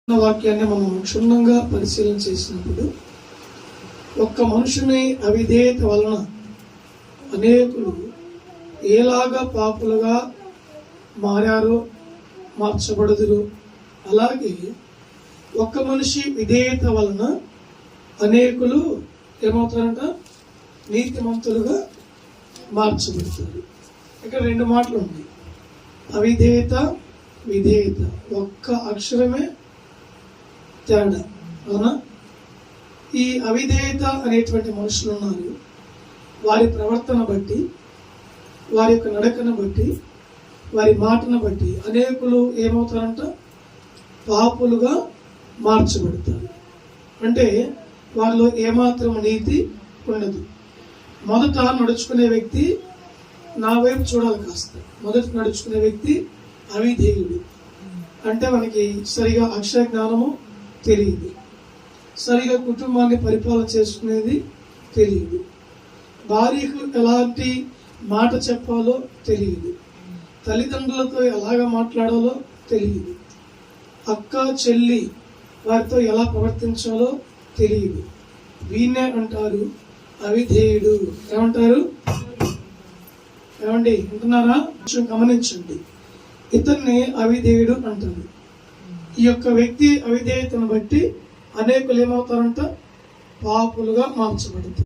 వాక్యాన్ని మనం క్షుణ్ణంగా పరిశీలన చేసినప్పుడు ఒక్క మనుషుని అవిధేయత వలన అనేకులు ఏలాగా పాపులుగా మారారో మార్చబడుదురు, అలాగే ఒక్క మనిషి విధేయత వలన అనేకులు ఏమవుతారంట? నీతిమంతులుగా మార్చబడతారు. ఇక్కడ రెండు మాటలు ఉన్నాయి, అవిధేయత, విధేయత. ఒక్క అక్షరమే తేడా, అవునా? ఈ అవిధేయత అనేటువంటి మనుషులు ఉన్నారు. వారి ప్రవర్తన బట్టి, వారి యొక్క నడకను బట్టి, వారి మాటను బట్టి అనేకులు ఏమవుతారంట? పాపులుగా మార్చబడతారు. అంటే వాళ్ళు ఏమాత్రం నీతి ఉండదు. మొదట నడుచుకునే వ్యక్తి నా వైపు చూడాలి కాస్త. మొదట నడుచుకునే వ్యక్తి అవిధేయుడు. అంటే మనకి సరిగా అక్షర జ్ఞానము తెలియదు, సరిగా కుటుంబాన్ని పరిపాలన చేసుకునేది తెలియదు, భార్యకు ఎలాంటి మాట చెప్పాలో తెలియదు, తల్లిదండ్రులతో ఎలాగ మాట్లాడాలో తెలియదు, అక్క చెల్లి వారితో ఎలా ప్రవర్తించాలో తెలియదు. వీణ్ణే అంటారు అవిధేయుడు. ఏమంటారు? ఏమండి, అంటున్నారా? కొంచెం గమనించండి, ఇతన్ని అవిధేయుడు అంటారు. ఈ యొక్క వ్యక్తి అవిధేయతను బట్టి అనేకులు ఏమవుతారంట? పాపులుగా మార్చబడతారు.